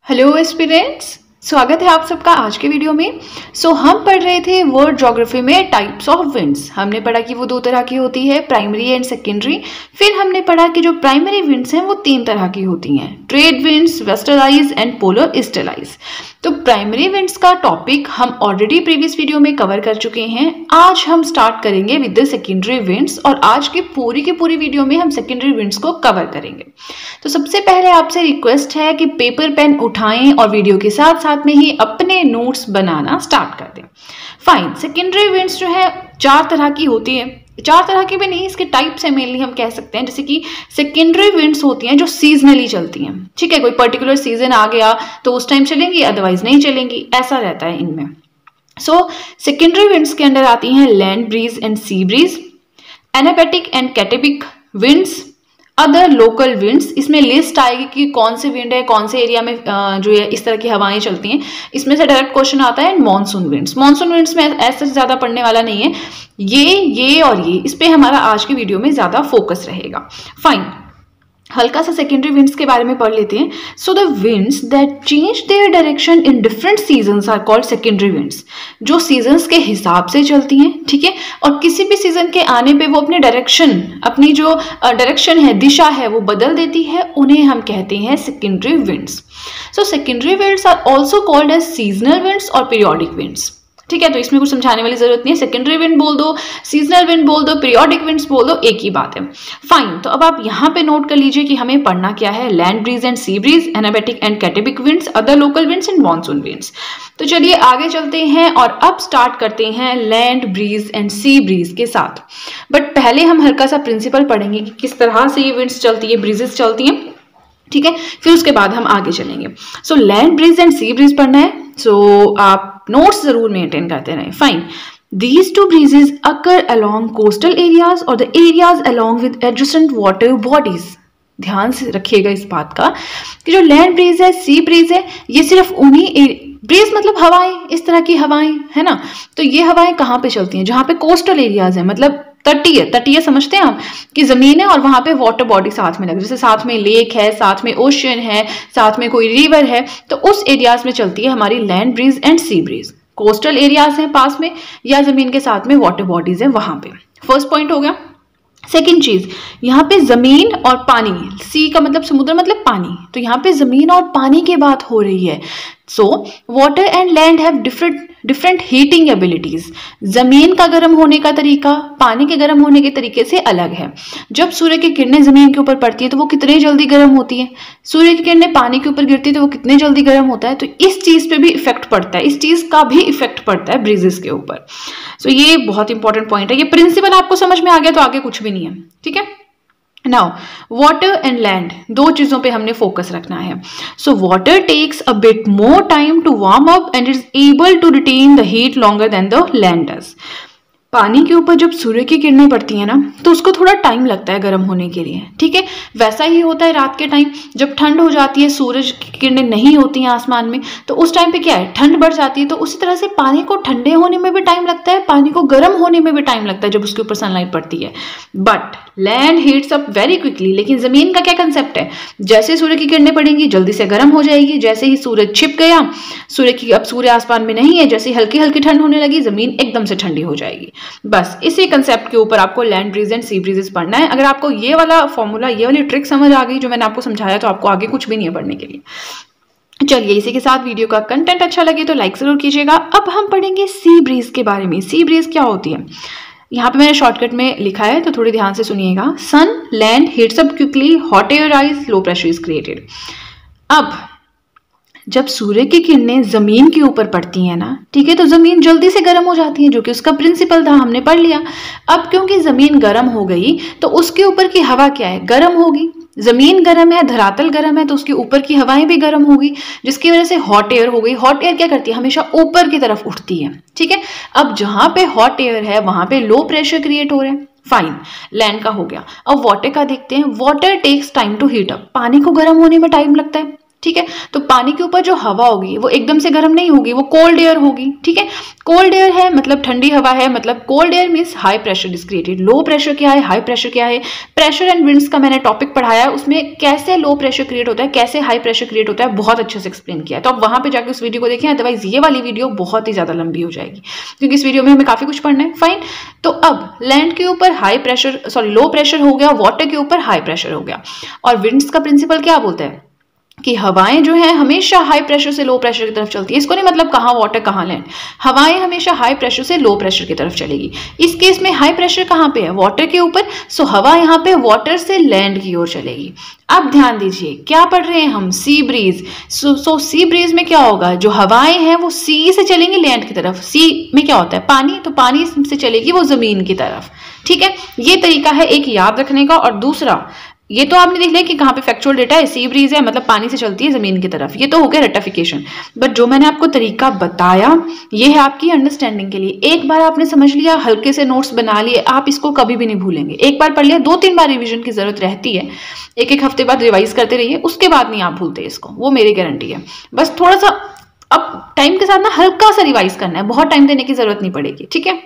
Hello aspirants, स्वागत है आप सबका आज के वीडियो में। हम पढ़ रहे थे वर्ल्ड ज्योग्राफी में टाइप्स ऑफ विंड्स। हमने पढ़ा कि वो दो तरह की होती है, प्राइमरी एंड सेकेंडरी। फिर हमने पढ़ा कि जो प्राइमरी विंड्स हैं वो तीन तरह की होती हैं, ट्रेड विंड्स, वेस्टर्लाइज एंड पोलर ईस्टर्लाइज। तो प्राइमरी विंड्स का टॉपिक हम ऑलरेडी प्रीवियस वीडियो में कवर कर चुके हैं। आज हम स्टार्ट करेंगे विद द सेकेंडरी विंड्स और आज की पूरी वीडियो में हम सेकेंडरी विंड्स को कवर करेंगे। तो सबसे पहले आपसे रिक्वेस्ट है कि पेपर पेन उठाएं और वीडियो के साथ साथ में ही अपने नोट्स बनाना स्टार्ट कर दें। फाइन, सेकेंडरी विंड्स जो है चार तरह की होती है, चार तरह की भी नहीं, इसके टाइप्स है मेनली हम कह सकते हैं। जैसे कि सेकेंडरी विंड्स होती हैं जो सीजनली चलती हैं, ठीक है, कोई पर्टिकुलर सीजन आ गया तो उस टाइम चलेंगी, अदरवाइज नहीं चलेंगी, ऐसा रहता है इनमें। सेकेंडरी विंड्स के अंदर आती हैं land breeze and sea breeze, anabatic and katabatic winds, other local winds. इसमें लिस्ट आएगी कि कौन से विंड है, कौन से एरिया में जो है इस तरह की हवाएं चलती हैं, इसमें से डायरेक्ट क्वेश्चन आता है। मॉनसून विंड्स, मॉनसून विंड्स में ऐसा ज्यादा पढ़ने वाला नहीं है, ये और ये, इस पे हमारा आज की वीडियो में ज्यादा फोकस रहेगा। फाइन, हल्का सा सेकेंडरी विंड्स के बारे में पढ़ लेते हैं। So the winds that change their direction in different seasons are called secondary winds. जो सीजन्स के हिसाब से चलती हैं, ठीक है, और किसी भी सीजन के आने पे वो अपने डायरेक्शन, अपनी जो डायरेक्शन है, दिशा है, वो बदल देती है, उन्हें हम कहते हैं secondary winds. So secondary winds are also called as seasonal winds और पीरियोडिक विंड्स, ठीक है। तो इसमें कुछ समझाने वाली जरूरत नहीं है, सेकेंडरी विंड बोल दो, सीजनल विंड बोल दो, पीरियोडिक विंड्स बोल दो, एक ही बात है। फाइन, तो अब आप यहाँ पे नोट कर लीजिए कि हमें पढ़ना क्या है। Land breeze and sea breeze, anabatic and katabatic winds, other local winds and monsoon winds. तो चलिए आगे चलते हैं और अब स्टार्ट करते हैं land breeze and sea bridge के साथ। बट पहले हम हल्का सा प्रिंसिपल पढ़ेंगे कि किस तरह से ये विंड्स चलती है, ब्रीजेस चलती हैं, ठीक है, फिर उसके बाद हम आगे चलेंगे। So land breeze and sea bridge पढ़ना है, सो आप नोट्स जरूर मेंटेन करते रहें। Fine, these two breezes occur along coastal areas or the areas along with adjacent water bodies। ध्यान से रखिएगा इस बात का कि जो लैंड ब्रीज है, सी ब्रीज है, ये सिर्फ उन्हीं, ब्रीज मतलब हवाएं, इस तरह की हवाएं है ना। तो ये हवाएं कहाँ पे चलती हैं? जहाँ पे कोस्टल एरियाज है, मतलब तटीय समझते हैं आप कि जमीन है और वहां पे वाटर बॉडी साथ में लग, जैसे साथ में लेक है, साथ में ओशन है, साथ में कोई रिवर है, तो उस एरियाज में चलती है हमारी land breeze and sea bridge. Coastal areas हैं पास में या जमीन के साथ में वाटर बॉडीज है वहां पे। फर्स्ट पॉइंट हो गया। सेकेंड चीज, यहाँ पे जमीन और पानी, सी का मतलब समुद्र मतलब पानी, तो यहाँ पे जमीन और पानी की बात हो रही है। So water and land have different heating abilities. जमीन का गर्म होने का तरीका पानी के गर्म होने के तरीके से अलग है। जब सूर्य की किरणें जमीन के ऊपर पड़ती है तो वो कितने जल्दी गर्म होती है, सूर्य की किरणें पानी के ऊपर गिरती है तो वो कितने जल्दी गर्म होता है। तो इस चीज पे भी इफेक्ट पड़ता है, इस चीज का भी इफेक्ट पड़ता है ब्रीजेस के ऊपर। सो ये बहुत इंपॉर्टेंट पॉइंट है। ये प्रिंसिपल आपको समझ में आ गया तो आगे कुछ भी नहीं है, ठीक है। नाउ वाटर एंड लैंड, दो चीजों पे हमने फोकस रखना है। So water takes a bit more time to warm up and is able to retain the heat longer than the land does. पानी के ऊपर जब सूर्य की किरणें पड़ती है ना तो उसको थोड़ा टाइम लगता है गर्म होने के लिए, ठीक है। वैसा ही होता है रात के टाइम, जब ठंड हो जाती है, सूरज की किरणें नहीं होती हैं आसमान में, तो उस टाइम पे क्या है, ठंड बढ़ जाती है। तो उसी तरह से पानी को ठंडे होने में भी टाइम लगता है, पानी को गर्म होने में भी टाइम लगता है जब उसके ऊपर सनलाइट पड़ती है। But land heats up very quickly. लेकिन जमीन का क्या कंसेप्ट है, जैसे सूर्य की किरणें पड़ेंगी जल्दी से गर्म हो जाएगी, जैसे ही सूरज छिप गया, अब सूर्य आसमान में नहीं है, जैसे हल्की हल्की ठंड होने लगी, जमीन एकदम से ठंडी हो जाएगी। बस इसी कंसेप्ट के ऊपर आपको land breeze and sea breezes पढ़ना है। अगर आपको ये वाला फॉर्मूला, ये वाली ट्रिक समझ आ गई जो मैंने आपको समझाया, तो आपको आगे कुछ भी नहीं है पढ़ने के लिए। चलिए, इसी के साथ वीडियो का कंटेंट अच्छा लगे तो लाइक जरूर कीजिएगा। अब हम पढ़ेंगे सी ब्रीज के बारे में। सी ब्रीज क्या होती है, यहाँ पे मैंने शॉर्टकट में लिखा है तो थोड़ी ध्यान से सुनिएगा। Sun land heats up quickly, hot air rise, low pressure is created. अब जब सूर्य की किरणें जमीन के ऊपर पड़ती हैं ना, ठीक है, तो जमीन जल्दी से गर्म हो जाती है, जो कि उसका प्रिंसिपल था, हमने पढ़ लिया। अब क्योंकि जमीन गर्म हो गई तो उसके ऊपर की हवा क्या है, गर्म होगी। जमीन गर्म है, धरातल गर्म है, तो उसके ऊपर की हवाएं भी गर्म होगी, जिसकी वजह से हॉट एयर हो गई। हॉट एयर क्या करती है, हमेशा ऊपर की तरफ उठती है, ठीक है। अब जहां पे हॉट एयर है वहां पे लो प्रेशर क्रिएट हो रहा है। फाइन, लैंड का हो गया। अब वाटर का देखते हैं। Water takes time to heat up. पानी को गर्म होने में टाइम लगता है, ठीक है। तो पानी के ऊपर जो हवा होगी वो एकदम से गर्म नहीं होगी, वो कोल्ड एयर होगी, ठीक है। कोल्ड एयर है मतलब ठंडी हवा है, मतलब cold air means high pressure is created. Low pressure क्या है, हाई प्रेशर क्या है, प्रेशर एंड विंड्स का मैंने टॉपिक पढ़ाया है, उसमें कैसे लो प्रेशर क्रिएट होता है, कैसे हाई प्रेशर क्रिएट होता है, बहुत अच्छे से एक्सप्लेन किया है। तो आप वहां पे जाके उस वीडियो को देखें, अदरवाइज ये वाली वीडियो बहुत ही ज्यादा लंबी हो जाएगी, क्योंकि इस वीडियो में हमें काफी कुछ पढ़ना है। फाइन। तो अब लैंड के ऊपर high pressure, sorry low pressure हो गया, वाटर के ऊपर हाई प्रेशर हो गया। और विंड्स का प्रिंसिपल क्या बोलता है कि हवाएं जो है हमेशा हाई प्रेशर से लो प्रेशर की तरफ चलती है। इसको नहीं मतलब कहाँ वाटर कहाँ लैंड, हवाएं हमेशा हाई प्रेशर से लो प्रेशर की तरफ चलेगी। इस केस में हाई प्रेशर कहाँ पे है, वाटर के ऊपर, सो हवा यहाँ पे वाटर से लैंड की ओर चलेगी। अब ध्यान दीजिए क्या पढ़ रहे हैं हम, सी ब्रीज। सो सी ब्रीज में क्या होगा, जो हवाएं हैं वो सी से चलेंगी लैंड की तरफ। सी में क्या होता है, पानी, तो पानी से चलेगी वो जमीन की तरफ, ठीक है। ये तरीका है एक याद रखने का। और दूसरा, ये तो आपने देख लिया कि कहाँ पे फैक्चुअल डेटा है, सी ब्रीज है मतलब पानी से चलती है जमीन की तरफ, ये तो हो गया रेक्टिफिकेशन। बट जो मैंने आपको तरीका बताया ये है आपकी अंडरस्टैंडिंग के लिए। एक बार आपने समझ लिया, हल्के से नोट्स बना लिए, आप इसको कभी भी नहीं भूलेंगे। एक बार पढ़ लिया, 2-3 बार रिवीजन की जरूरत रहती है, एक हफ्ते बाद रिवाइज करते रहिए, उसके बाद नहीं आप भूलते इसको, वो मेरी गारंटी है। बस थोड़ा सा अब टाइम के साथ ना हल्का सा रिवाइज करना है, बहुत टाइम देने की जरूरत नहीं पड़ेगी, ठीक है।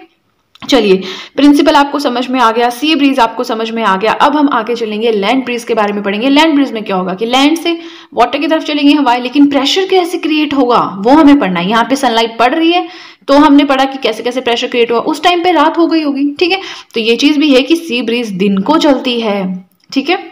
चलिए, प्रिंसिपल आपको समझ में आ गया, सी ब्रीज आपको समझ में आ गया। अब हम आगे चलेंगे, लैंड ब्रीज के बारे में पढ़ेंगे। लैंड ब्रीज में क्या होगा कि लैंड से वाटर की तरफ चलेंगी हवाएं, लेकिन प्रेशर कैसे क्रिएट होगा वो हमें पढ़ना है। यहाँ पे सनलाइट पड़ रही है तो हमने पढ़ा कि कैसे कैसे प्रेशर क्रिएट हुआ, उस टाइम पे रात हो गई होगी, ठीक है। तो ये चीज भी है कि सी ब्रीज दिन को चलती है, ठीक है।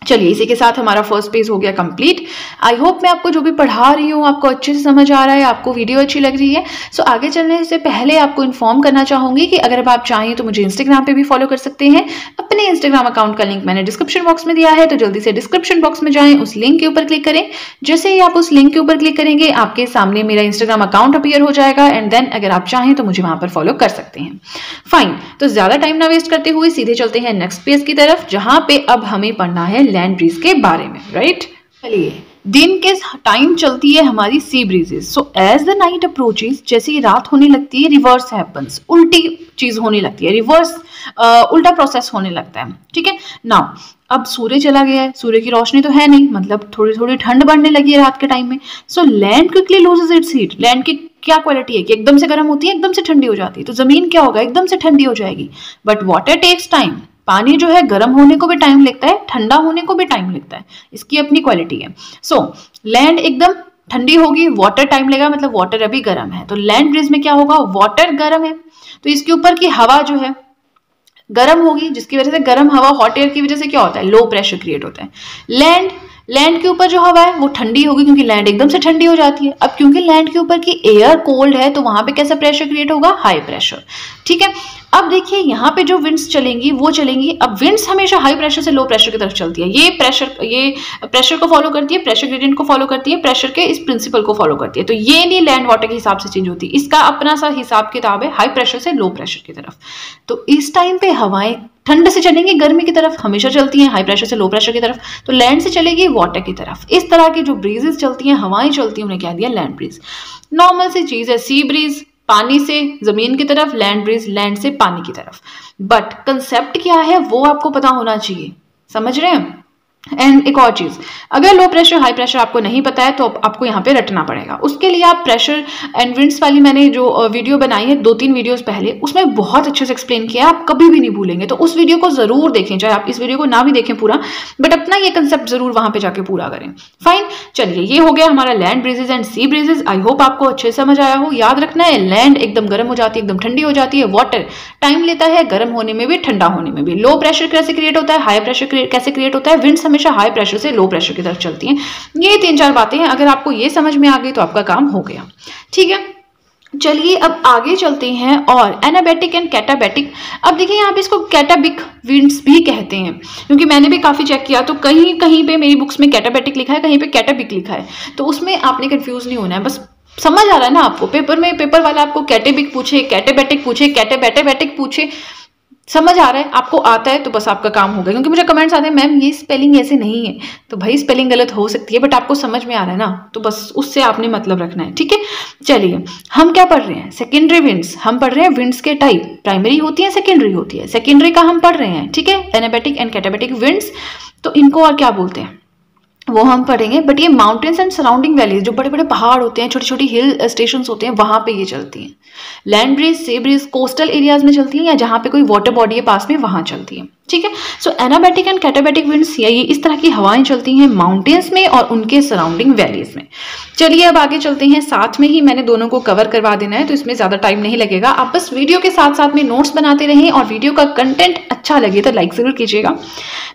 चलिए, इसी के साथ हमारा फर्स्ट पेज हो गया कंप्लीट। आई होप मैं आपको जो भी पढ़ा रही हूँ आपको अच्छे से समझ आ रहा है, आपको वीडियो अच्छी लग रही है। सो आगे चलने से पहले आपको इन्फॉर्म करना चाहूंगी कि अगर आप चाहें तो मुझे इंस्टाग्राम पे भी फॉलो कर सकते हैं। अपने इंस्टाग्राम अकाउंट का लिंक मैंने डिस्क्रिप्शन बॉक्स में दिया है, तो जल्दी से डिस्क्रिप्शन बॉक्स में जाएं, उस लिंक के ऊपर क्लिक करें। जैसे ही आप उस लिंक के ऊपर क्लिक करेंगे आपके सामने मेरा इंस्टाग्राम अकाउंट अपीयर हो जाएगा, एंड देन अगर आप चाहें तो मुझे वहां पर फॉलो कर सकते हैं। फाइन, तो ज्यादा टाइम ना वेस्ट करते हुए सीधे चलते हैं नेक्स्ट पेज की तरफ, जहां पे अब हमें पढ़ना है लैंड ब्रीज के बारे में, राइट। चलिए, दिन के टाइम चलती है हमारी sea breezes. So as the night approaches, जैसे ही रात होने लगती है, रिवर्स हैपेंस, उल्टी चीज होने लगती है, रिवर्स उल्टा प्रोसेस होने लगता है, ठीक है। नाउ अब सूर्य चला गया है, सूर्य की रोशनी तो है नहीं, मतलब थोड़ी थोड़ी ठंड बढ़ने लगी है रात के टाइम में। So land quickly loses it's heat. Land की क्या क्वालिटी है कि एकदम से गर्म होती है, एकदम से ठंडी हो जाती है। तो जमीन क्या होगा, एकदम से ठंडी हो जाएगी। बट वाटर टेक्स टाइम, पानी जो है गर्म होने को भी टाइम लगता है, ठंडा होने को भी टाइम लगता है, इसकी अपनी क्वालिटी है। सो लैंड एकदम ठंडी होगी, वाटर टाइम लेगा, मतलब वाटर अभी गर्म है। तो लैंड ब्रीज में क्या होगा, वाटर गर्म है तो इसके ऊपर की हवा जो है गर्म होगी, जिसकी वजह से गर्म हवा, हॉट एयर की वजह से क्या होता है, लो प्रेशर क्रिएट होता है। लैंड के ऊपर जो हवा है वो ठंडी होगी, क्योंकि लैंड एकदम से ठंडी हो जाती है। अब क्योंकि लैंड के ऊपर की एयर कोल्ड है तो वहां पे कैसा प्रेशर क्रिएट होगा, हाई प्रेशर, ठीक है। अब देखिए यहाँ पे जो विंड्स चलेंगी वो चलेंगी, अब विंड्स हमेशा हाई प्रेशर से लो प्रेशर की तरफ चलती है। ये प्रेशर को फॉलो करती है, प्रेशर ग्रेडियंट को फॉलो करती है, प्रेशर के इस प्रिंसिपल को फॉलो करती है। तो ये नहीं लैंड वाटर के हिसाब से चेंज होती, इसका अपना सा हिसाब किताब है, हाई प्रेशर से लो प्रेशर की तरफ। तो इस टाइम पे हवाएं ठंड से चलेंगी गर्मी की तरफ, हमेशा चलती हैं हाई प्रेशर से लो प्रेशर की तरफ। तो लैंड से चलेगी वाटर की तरफ। इस तरह की जो ब्रीजेस चलती हैं, हवाएं चलती हैं, उन्हें कह दिया लैंड ब्रीज। नॉर्मल सी चीज है, सी ब्रीज पानी से जमीन की तरफ, लैंड ब्रीज लैंड से पानी की तरफ। बट कंसेप्ट क्या है वो आपको पता होना चाहिए, समझ रहे हैं। एंड एक और चीज, अगर लो प्रेशर हाई प्रेशर आपको नहीं पता है तो आपको यहाँ पे रटना पड़ेगा। उसके लिए आप प्रेशर एंड विंड्स वाली मैंने जो वीडियो बनाई है 2-3 वीडियोस पहले, उसमें बहुत अच्छे से एक्सप्लेन किया है, आप कभी भी नहीं भूलेंगे। तो उस वीडियो को जरूर देखें, चाहे आप इस वीडियो को ना भी देखें पूरा, बट अपना ये कंसेप्ट जरूर वहां पे जाके पूरा करें। फाइन, चलिए, ये हो गया हमारा land breezes and sea breezes. I hope आपको अच्छे से समझ आया हो। याद रखना है, लैंड एकदम गर्म हो जाती है, एकदम ठंडी हो जाती है। वाटर टाइम लेता है गर्म होने में भी, ठंडा होने में भी। लो प्रेशर कैसे क्रिएट होता है, हाई प्रेशर कैसे क्रिएट होता है। विंड्स हमेशा हाई प्रेशर से लो प्रेशर की तरफ चलती हैं। ये 3-4 बातें हैं, अगर आपको ये समझ में आ गई तो आपका काम हो गया, ठीक है। चलिए अब आगे चलते हैं, और एनाबैटिक एंड कैटाबैटिक। अब देखिए यहाँ पे इसको कैटाबिक विंड्स भी कहते हैं, क्योंकि मैंने भी काफी चेक किया तो कहीं कहीं पे मेरी बुक्स में कैटाबैटिक लिखा है, कहीं पे कैटाबिक लिखा है। तो उसमें आपने कंफ्यूज नहीं होना है, बस समझ आ रहा है ना आपको। पेपर वाला आपको कैटाबिक पूछे, कैटाबैटिक पूछे, कैटाबैटिक पूछे, समझ आ रहा है, आपको आता है तो बस आपका काम हो गया। क्योंकि मुझे कमेंट्स आते हैं मैम ये स्पेलिंग ऐसे नहीं है, तो भाई स्पेलिंग गलत हो सकती है, बट आपको समझ में आ रहा है ना, तो बस उससे आपने मतलब रखना है, ठीक है। चलिए, हम क्या पढ़ रहे हैं, सेकेंडरी विंड्स। हम पढ़ रहे हैं विंड्स के टाइप, प्राइमरी होती है, सेकेंडरी होती है। सेकेंडरी का हम पढ़ रहे हैं, ठीक है, एनाबैटिक एंड कैटाबैटिक विंड्स। तो इनको और क्या बोलते हैं, वो हम पढ़ेंगे। बट ये माउंटेन्स एंड सराउंडिंग वैलीज, जो बड़े बड़े पहाड़ होते हैं, छोटी छोटी हिल स्टेशंस होते हैं, वहाँ पे ये चलती हैं। लैंड ब्रिज, सी ब्रिज कोस्टल एरियाज में चलती हैं, या जहाँ पे कोई वाटर बॉडी है पास में, वहाँ चलती हैं। ठीक है, सो एनाबैटिक एंड कैटाबैटिक विंड्स, या ये इस तरह की हवाएं चलती हैं माउंटेन्स में और उनके सराउंडिंग वैलीज में। चलिए अब आगे चलते हैं, साथ में ही मैंने दोनों को कवर करवा देना है, तो इसमें ज़्यादा टाइम नहीं लगेगा। आप बस वीडियो के साथ साथ में नोट्स बनाते रहें, और वीडियो का कंटेंट अच्छा लगे तो लाइक ज़रूर कीजिएगा।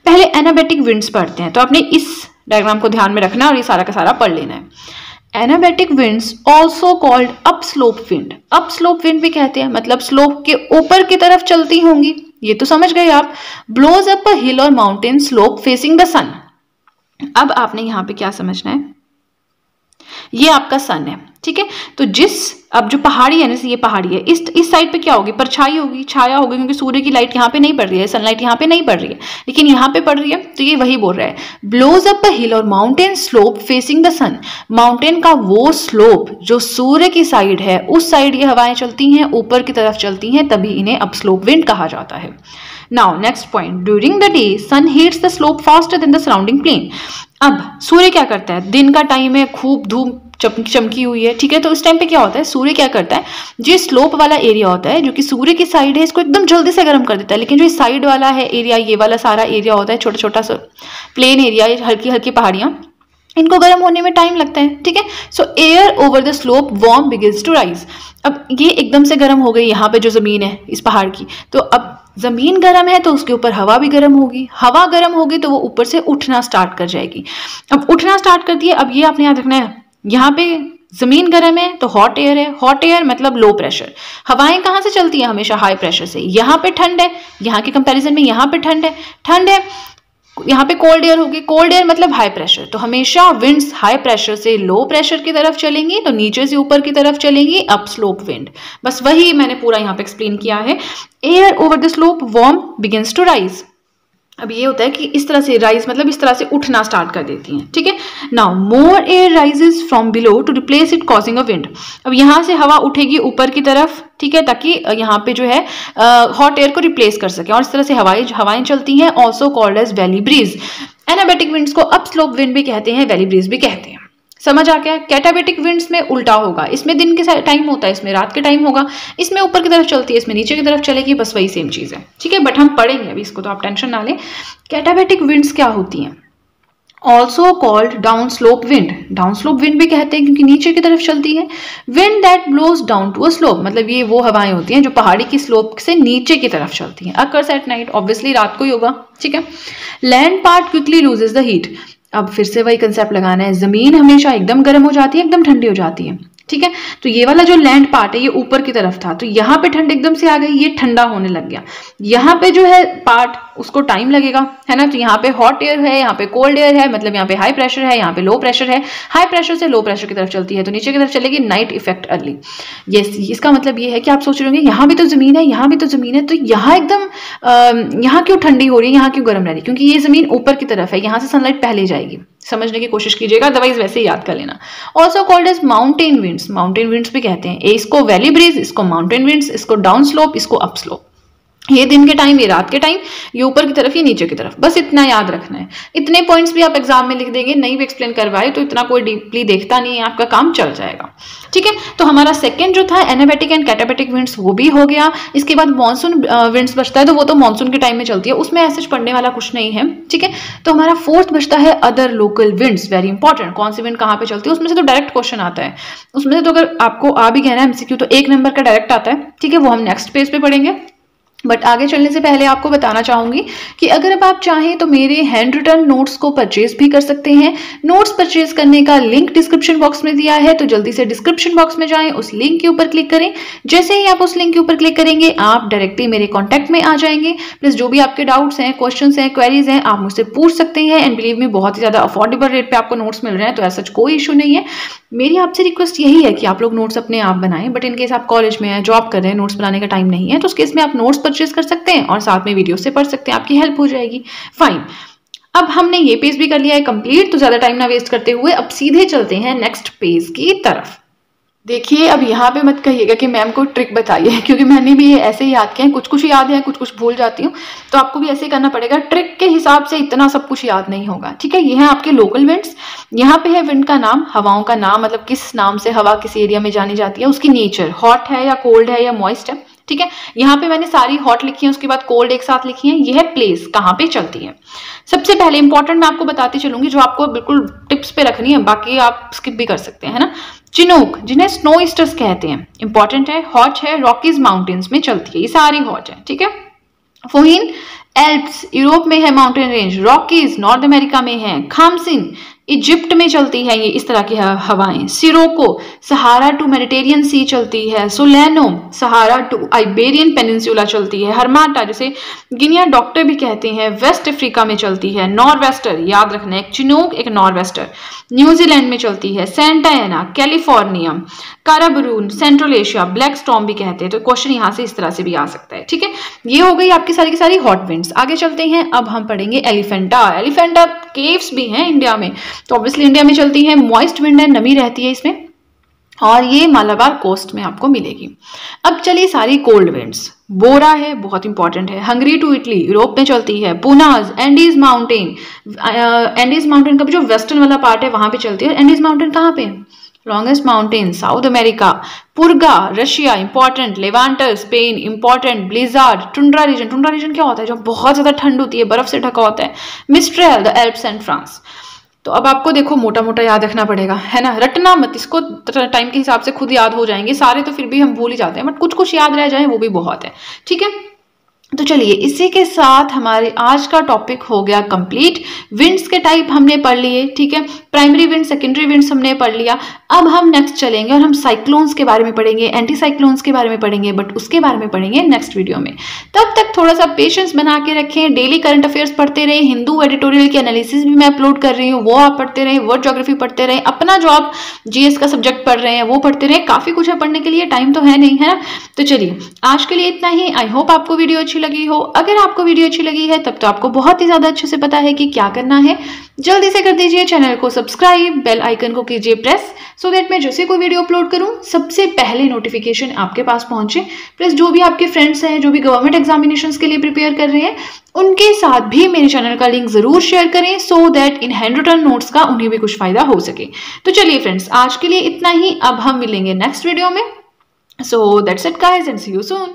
पहले एनाबैटिक विंड्स पढ़ते हैं, तो आपने इस डायग्राम को ध्यान में रखना है और ये सारा का सारा पढ़ लेना है। Anabatic winds also called up slope wind, up slope wind भी कहते हैं, मतलब स्लोप के ऊपर की तरफ चलती होंगी, ये तो समझ गए आप। ब्लोज अप अ हिल और माउंटेन स्लोप फेसिंग द सन। अब आपने यहां पे क्या समझना है, ये आपका सन है, ठीक है। तो अब जो पहाड़ी है ना, ये पहाड़ी है, इस साइड पे क्या होगी, परछाई होगी, छाया होगी, क्योंकि सूर्य की लाइट यहाँ पे नहीं पड़ रही है, सनलाइट यहाँ पे नहीं पड़ रही है, लेकिन यहाँ पे पड़ रही है। तो ये वही बोल रहा है, ब्लोज अप अ हिल और mountain slope facing the sun. Mountain का वो स्लोप जो सूर्य की साइड है, उस साइड ये हवाएं चलती हैं, ऊपर की तरफ चलती हैं, तभी इन्हें अप स्लोप विंड कहा जाता है। Now next point, during the day sun heats the slope faster than the surrounding plain. अब सूर्य क्या करता है, दिन का टाइम है, खूब धूप चमकी हुई है, ठीक है, तो इस टाइम पे क्या होता है, सूर्य क्या करता है, जो स्लोप वाला एरिया होता है, जो कि सूर्य की साइड है, इसको एकदम जल्दी से गर्म कर देता है। लेकिन जो साइड वाला है एरिया, ये वाला सारा एरिया होता है, छोटा छोटा सा प्लेन एरिया, हल्की हल्की पहाड़ियां, इनको गर्म होने में टाइम लगता है, ठीक है। So air over the slope warm begins to rise. अब ये एकदम से गर्म हो गई, यहाँ पे जो जमीन है इस पहाड़ की, तो अब जमीन गर्म है तो उसके ऊपर हवा भी गर्म होगी, हवा गर्म होगी तो वो ऊपर से उठना स्टार्ट कर जाएगी। अब उठना स्टार्ट करती है, अब ये आपने याद रखना है, यहाँ पे जमीन गर्म है तो हॉट एयर है, हॉट एयर मतलब लो प्रेशर। हवाएं कहाँ से चलती हैं, हमेशा हाई प्रेशर से। यहाँ पे ठंड है, यहाँ के कंपैरिजन में यहाँ पे ठंड है, यहाँ पे कोल्ड एयर होगी, कोल्ड एयर मतलब हाई प्रेशर। तो हमेशा विंड्स हाई प्रेशर से लो प्रेशर की तरफ चलेंगी, तो नीचे से ऊपर की तरफ चलेंगी, अप स्लोप विंड। बस वही मैंने पूरा यहाँ पे एक्सप्लेन किया है। Air over the slope warm begins to rise. अब ये होता है कि इस तरह से राइज मतलब इस तरह से उठना स्टार्ट कर देती हैं, ठीक है। Now more air rises from below to replace it causing a wind. अब यहाँ से हवा उठेगी ऊपर की तरफ, ठीक है, ताकि यहाँ पे जो है हॉट एयर को रिप्लेस कर सके, और इस तरह से हवाएं चलती हैं, also called as valley breeze. Anabatic winds को अप स्लोप विंड भी कहते हैं, वैली ब्रीज भी कहते हैं। समझ आ गया। कैटाबैटिक विंड्स में उल्टा होगा, इसमें दिन के टाइम होता है, इसमें रात के टाइम होगा, इसमें ऊपर की तरफ चलती है, इसमें नीचे की तरफ चलेगी, बस वही सेम चीज है, ठीक है। बट हम पढ़ेंगे अभी इसको, तो आप टेंशन ना लें। कैटाबैटिक विंड्स क्या होती हैं, also called down slope wind. Down slope wind भी कहते हैं क्योंकि नीचे की तरफ चलती है। Wind that blows down to a slope, मतलब ये वो हवाएं होती हैं जो पहाड़ी की स्लोप से नीचे की तरफ चलती हैं। अकर्स एट नाइट, ऑब्वियसली रात को ही होगा, ठीक है। Land part quickly loses the heat. अब फिर से वही कंसेप्ट लगाना है, जमीन हमेशा एकदम गर्म हो जाती है, एकदम ठंडी हो जाती है, ठीक है। तो ये वाला जो लैंड पार्ट है ये ऊपर की तरफ था, तो यहाँ पे ठंड एकदम से आ गई, ये ठंडा होने लग गया। यहाँ पे जो है पार्ट उसको टाइम लगेगा, है ना। तो यहाँ पे हॉट एयर है, यहाँ पे कोल्ड एयर है, मतलब यहाँ पे हाई प्रेशर है, यहाँ पे लो प्रेशर है। हाई प्रेशर से लो प्रेशर की तरफ चलती है, तो नीचे की तरफ चलेगी, नाइट इफेक्ट अर्ली। यस, इसका मतलब ये है कि आप सोच रहे होंगे यहाँ भी तो जमीन है, यहाँ भी तो जमीन है, तो यहाँ एकदम यहाँ क्यों ठंडी हो रही है, यहाँ क्यों गर्म रह रही है, क्योंकि ये जमीन ऊपर की तरफ है, यहाँ से सनलाइट पहले जाएगी। समझने की कोशिश कीजिएगा, अदरवाइज वैसे ही याद कर लेना। Also called as mountain winds, mountain winds भी कहते हैं। इसको वैली ब्रीज, इसको माउंटेन विंड्स, इसको डाउन स्लोप, इसको अप स्लोप। ये दिन के टाइम, ये रात के टाइम, ये ऊपर की तरफ, ये नीचे की तरफ, बस इतना याद रखना है। इतने पॉइंट्स भी आप एग्जाम में लिख देंगे, नहीं भी एक्सप्लेन करवाए तो इतना कोई डीपली देखता नहीं है, आपका काम चल जाएगा, ठीक है। तो हमारा सेकंड जो था एनाबैटिक एंड कैटाबैटिक विंड्स, वो भी हो गया। इसके बाद मॉनसून विंड्स बचता है, तो वो तो मॉनसून के टाइम में चलती है, उसमें ऐसे पढ़ने वाला कुछ नहीं है, ठीक है। तो हमारा फोर्थ बचता है other local winds, very important. कौन सी विंड कहाँ पे चलती है, उसमें से तो डायरेक्ट क्वेश्चन आता है। उसमें से तो अगर आपको आ भी कहना है एमसीक्यू, तो 1 नंबर का डायरेक्ट आता है, ठीक है। वो हम नेक्स्ट पेज पे पढ़ेंगे। बट आगे चलने से पहले आपको बताना चाहूंगी कि अगर अब आप चाहें तो मेरे हैंड रिटन नोट्स को परचेज भी कर सकते हैं। नोट्स परचेज करने का लिंक डिस्क्रिप्शन बॉक्स में दिया है, तो जल्दी से डिस्क्रिप्शन बॉक्स में जाएं, उस लिंक के ऊपर क्लिक करें। जैसे ही आप उस लिंक के ऊपर क्लिक करेंगे, आप डायरेक्टली मेरे कॉन्टैक्ट में आ जाएंगे। प्लस जो भी आपके डाउट्स हैं, क्वेश्चन हैं, क्वेरीज हैं, आप मुझसे पूछ सकते हैं। एंड बिलीव मी, बहुत ही ज्यादा अफोर्डेबल रेट पे आपको नोट्स मिल रहे हैं, तो ऐसा कोई इशू नहीं है। मेरी आपसे रिक्वेस्ट यही है कि आप लोग नोट्स अपने आप बनाएं। बट इनकेस आप कॉलेज में हैं, जॉब कर रहे हैं, नोट्स बनाने का टाइम नहीं है, तो उस केस में आप नोट्स परचेज कर सकते हैं और साथ में वीडियो से पढ़ सकते हैं, आपकी हेल्प हो जाएगी। फाइन, अब हमने ये पेज भी कर लिया है कंप्लीट, तो ज्यादा टाइम ना वेस्ट करते हुए अब सीधे चलते हैं नेक्स्ट पेज की तरफ। देखिए अब यहाँ पे मत कहिएगा कि मैम को ट्रिक बताइए, क्योंकि मैंने भी ये ऐसे ही याद किया है, कुछ कुछ याद है, कुछ कुछ भूल जाती हूँ, तो आपको भी ऐसे ही करना पड़ेगा। ट्रिक के हिसाब से इतना सब कुछ याद नहीं होगा, ठीक है। ये है आपके लोकल विंड्स। यहाँ पे है विंड का नाम, हवाओं का नाम, मतलब किस नाम से हवा किस एरिया में जानी जाती है, उसकी नेचर, हॉट है या कोल्ड है या मॉइस्ट है, ठीक है। यहाँ पे मैंने सारी हॉट लिखी है, उसके बाद कोल्ड एक साथ लिखी है। ये है प्लेस, कहाँ पे चलती है। सबसे पहले इंपॉर्टेंट मैं आपको बताती चलूंगी, जो आपको बिल्कुल टिप्स पे रखनी है, बाकी आप स्किप भी कर सकते हैं, है ना। चिनूक, जिन्हें स्नो ईस्टर्स कहते हैं, इंपॉर्टेंट है। हॉट है, रॉकीज माउंटेन्स में चलती है, ये सारी हॉट है, ठीक है। फोहिन, एल्प्स, यूरोप में है mountain range. Rockies north America में है। खामसिन, इजिप्ट में चलती है ये इस तरह की हवाएं। सिरोको, सहारा टू मेडिटेरियन सी चलती है। सोलेनो, सहारा टू आइबेरियन पेनिनसुला चलती है। हरमाटा, जिसे गिनिया डॉक्टर भी कहते हैं, वेस्ट अफ्रीका में चलती है। नॉरवेस्टर, याद रखना, एक चिनूक एक नॉरवेस्टर, न्यूजीलैंड में चलती है। Santa Ana, California. Karaburan, Central Asia, black storm भी कहते हैं। तो क्वेश्चन यहाँ से इस तरह से भी आ सकता है, ठीक है। ये हो गई आपकी सारी की सारी हॉट विंड्स। आगे चलते हैं, अब हम पढ़ेंगे एलिफेंटा। एलिफेंटा केव्स भी हैं इंडिया में, तो ऑब्वियसली इंडिया में चलती है। मॉइस्ट विंड है, नमी रहती है इसमें, और ये मालाबार कोस्ट में आपको मिलेगी। अब चलिए सारी कोल्ड विंड्स। बोरा है, बहुत इंपॉर्टेंट है। हंगरी टू इटली, यूरोप में चलती है। पुनाज, एंडीज माउंटेन, एंडीज माउंटेन का जो वेस्टर्न वाला पार्ट है वहां पे चलती है। एंडीज माउंटेन कहाँ पे, longest mountain, South America. Purga, Russia, important. Levanter, Spain, important. Blizzard, tundra region. Tundra region क्या होता है, जब बहुत ज्यादा ठंड होती है, बर्फ से ढका होता है। मिस्ट्रेल, द एल्प्स एंड फ्रांस। तो अब आपको देखो मोटा मोटा याद रखना पड़ेगा, है ना, रटना मत इसको, टाइम के हिसाब से खुद याद हो जाएंगे सारे, तो फिर भी हम भूल ही जाते हैं, बट कुछ कुछ याद रह जाए वो भी बहुत है, ठीक है। तो चलिए इसी के साथ हमारे आज का टॉपिक हो गया कंप्लीट। विंड्स के टाइप हमने पढ़ लिए, ठीक है। प्राइमरी विंड, सेकेंडरी विंड्स हमने पढ़ लिया। अब हम नेक्स्ट चलेंगे और हम साइक्लोन्स के बारे में पढ़ेंगे, एंटी साइक्लोन्स के बारे में पढ़ेंगे, बट उसके बारे में पढ़ेंगे नेक्स्ट वीडियो में। तब तक थोड़ा सा पेशेंस बना के रखें, डेली करंट अफेयर्स पढ़ते रहे, हिंदू एडिटोरियल की एनालिसिस भी मैं अपलोड कर रही हूँ, वो आप पढ़ते रहे, वर्ड ज्योग्राफी पढ़ते रहे, अपना जो आप जीएस का सब्जेक्ट पढ़ रहे हैं वो पढ़ते रहे। काफी कुछ है पढ़ने के लिए, टाइम तो है नहीं, है ना। तो चलिए आज के लिए इतना ही। आई होप आपको वीडियो अच्छी लगी हो। अगर आपको वीडियो अच्छी लगी है तब तो आपको बहुत ही ज्यादा अच्छे से पता है कि क्या करना है। जल्दी से कर दीजिए चैनल को सब्सक्राइब, बेल आइकन को कीजिए प्रेस, सो दैट मैं जैसे कोई वीडियो अपलोड करूं सबसे पहले नोटिफिकेशन आपके पास पहुंचे। प्लस जो भी आपके फ्रेंड्स हैं जो भी गवर्नमेंट एग्जामिनेशंस के लिए प्रिपेयर कर रहे हैं उनके साथ भी मेरे चैनल का लिंक जरूर शेयर करें, so that in hand written notes का उन्हें भी कुछ फायदा हो सके। तो चलिए फ्रेंड्स आज के लिए इतना ही, अब हम मिलेंगे नेक्स्ट वीडियो में। So that's it guys and see you soon.